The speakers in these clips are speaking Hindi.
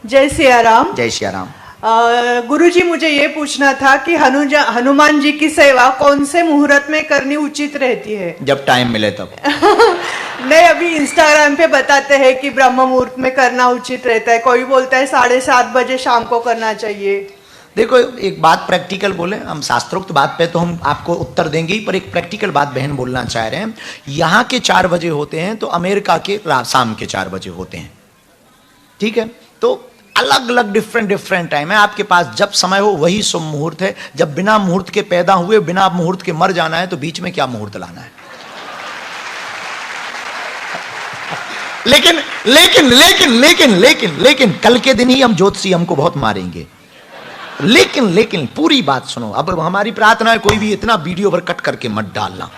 जय सिया राम। जय सिया राम। गुरुजी, मुझे ये पूछना था कि हनुमान जी की सेवा कौन से मुहूर्त में करनी उचित रहती है? जब टाइम मिले तब। नहीं, अभी इंस्टाग्राम पे बताते हैं कि ब्रह्म मुहूर्त में करना उचित रहता है, कोई बोलता है 7:30 बजे शाम को करना चाहिए। देखो, एक बात प्रैक्टिकल बोले, हम शास्त्रोक्त बात पे तो हम आपको उत्तर देंगे ही, पर एक प्रैक्टिकल बात बहन बोलना चाह रहे हैं। यहाँ के 4 बजे होते हैं तो अमेरिका के शाम के 4 बजे होते हैं, ठीक है? तो अलग अलग डिफरेंट टाइम है। आपके पास जब समय हो वही शुभ मुहूर्त है। जब बिना मुहूर्त के पैदा हुए, बिना मुहूर्त के मर जाना है, तो बीच में क्या मुहूर्त लाना है? लेकिन लेकिन लेकिन लेकिन लेकिन लेकिन कल के दिन ही हम ज्योतिषी हमको बहुत मारेंगे। लेकिन पूरी बात सुनो। अब हमारी प्रार्थना है कोई भी इतना वीडियो पर कट करके मत डालना,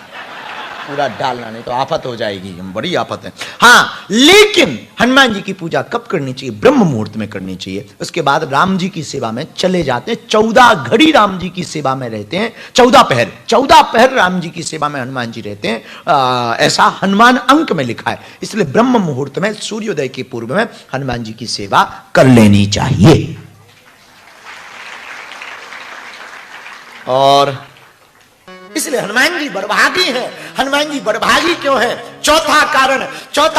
पूरा डालना, नहीं तो आफत हो जाएगी, बड़ी आफत है। हाँ, लेकिन हनुमान जी की पूजा कब करनी चाहिए? ब्रह्म मुहूर्त में करनी चाहिए। उसके बाद राम जी की सेवा में चले जाते हैं। 14 घड़ी राम जी की सेवा में रहते हैं। 14 पहर राम जी की सेवा में हनुमान जी रहते हैं। ऐसा हनुमान अंक में लिखा है। इसलिए ब्रह्म मुहूर्त में सूर्योदय के पूर्व में हनुमान जी की सेवा कर लेनी चाहिए। और इसलिए हनुमान जी बड़भागी हैं। हनुमान जी बड़भागी क्यों है? चौथा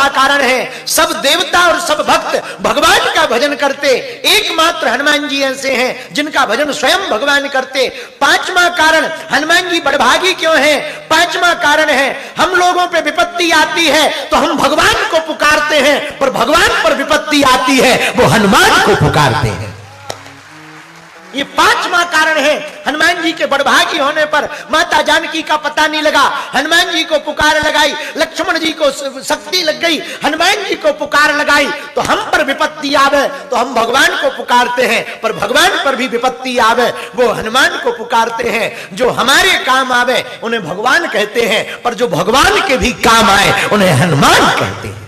कारण है, सब देवता और सब भक्त भगवान का भजन करते, एकमात्र हनुमान जी ऐसे हैं जिनका भजन स्वयं भगवान करते। 5वां कारण हनुमान जी बड़भागी क्यों है? 5वां कारण है, हम लोगों पे विपत्ति आती है तो हम भगवान को पुकारते हैं, पर भगवान पर विपत्ति आती है वो हनुमान को पुकारते हैं। ये 5वां कारण है। हनुमान जी के बड़भागी होने पर माता जानकी का पता नहीं लगा, हनुमान जी को पुकार लगाई, लक्ष्मण जी को शक्ति लग गई, हनुमान जी को पुकार लगाई, तो हम पर विपत्ति आवे तो हम भगवान को पुकारते हैं, पर भगवान पर भी विपत्ति आवे वो हनुमान को पुकारते हैं। जो हमारे काम आवे उन्हें भगवान कहते हैं, पर जो भगवान के भी काम आए उन्हें हनुमान कहते हैं।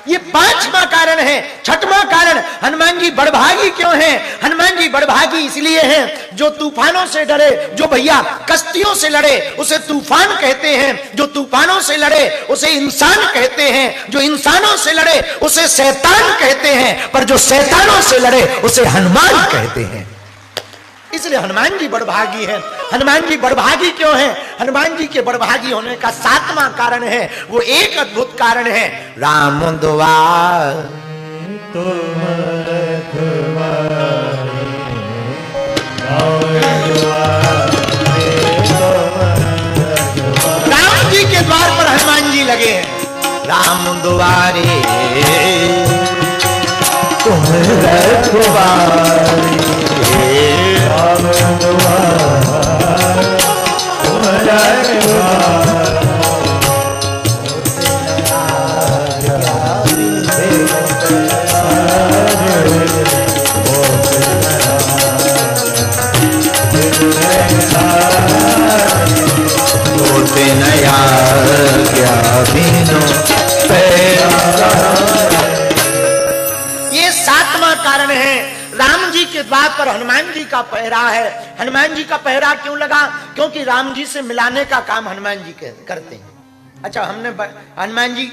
ये 5वां कारण है। 6वां कारण हनुमान जी बड़भागी क्यों हैं? हनुमान जी बड़भागी इसलिए हैं, जो तूफानों से डरे, जो भैया कश्तियों से लड़े उसे तूफान कहते हैं, जो तूफानों से लड़े उसे इंसान कहते हैं, जो इंसानों से लड़े उसे शैतान कहते हैं, पर जो शैतानों से लड़े उसे हनुमान कहते हैं। इसलिए हनुमान जी बड़भागी हैं। हनुमान जी बड़भागी क्यों हैं? हनुमान जी के बड़भागी होने का 7वां कारण है, वो एक अद्भुत कारण है। राम द्वार राम जी के द्वार पर हनुमान जी लगे हैं। राम द्वारे तुम रखवारे, ये 7वां कारण है। राम जी के द्वार पर हनुमान जी का पहरा है। हनुमान जी का पहरा क्यों लगा? क्योंकि राम जी से मिलाने का काम हनुमान जी करते हैं। अच्छा, हमने हनुमान जी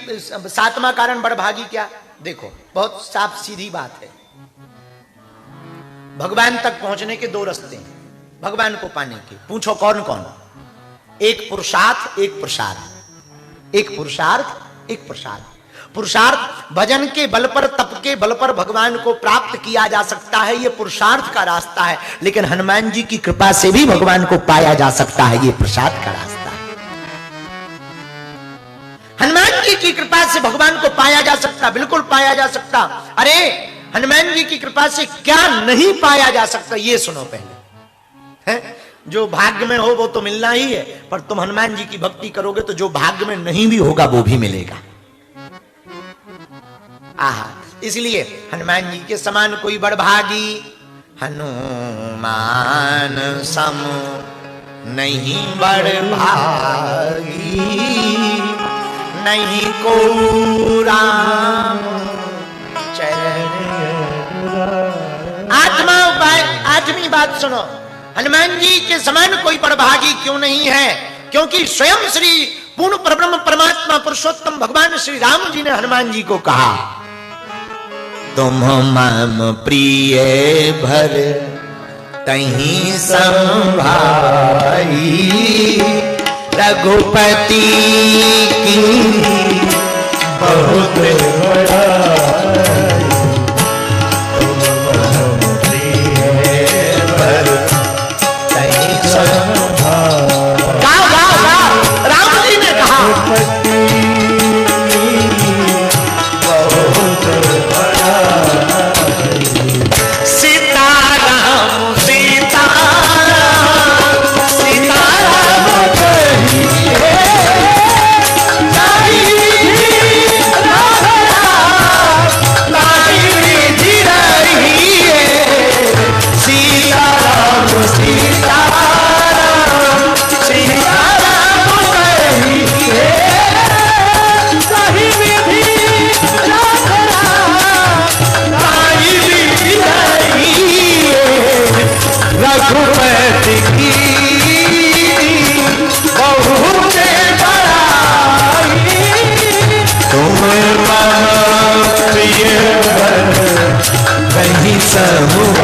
7वां कारण बड़भागी क्या? देखो, बहुत साफ सीधी बात है। भगवान तक पहुंचने के 2 रास्ते हैं भगवान को पाने के। पूछो कौन कौन? एक पुरुषार्थ, एक प्रसाद। एक पुरुषार्थ, एक प्रसाद। पुरुषार्थ भजन के बल पर, तप के बल पर भगवान को प्राप्त किया जा सकता है, ये पुरुषार्थ का रास्ता है। लेकिन हनुमान जी की कृपा से भी भगवान को पाया जा सकता है, ये प्रसाद का रास्ता है। हनुमान जी की कृपा से भगवान को पाया जा सकता, बिल्कुल पाया जा सकता। अरे, हनुमान जी की कृपा से क्या नहीं पाया जा सकता, ये सुनो पहले। है जो भाग्य में हो वो तो मिलना ही है, पर तुम हनुमान जी की भक्ति करोगे तो जो भाग्य में नहीं भी होगा वो भी मिलेगा। आहा, इसलिए हनुमान जी के समान कोई बड़भागी हनुमान सम नहीं बड़भागी, नहीं को राम चरण। आठवीं बात सुनो, हनुमान जी के समान कोई बड़भागी क्यों नहीं है? क्योंकि स्वयं श्री पूर्ण परब्रह्म परमात्मा पुरुषोत्तम भगवान श्री राम जी ने हनुमान जी को कहा, तुम मम प्रिय भर तहीं संभाई, रघुपति की बहुत बड़ाई, तुम मम प्रिय भर तहीं संभाई। गाओ गाओ गाओ, राम जी ने कहा रघुपति की बहुत बड़ाई, तुम मम प्रिय भर तहीं संभाई।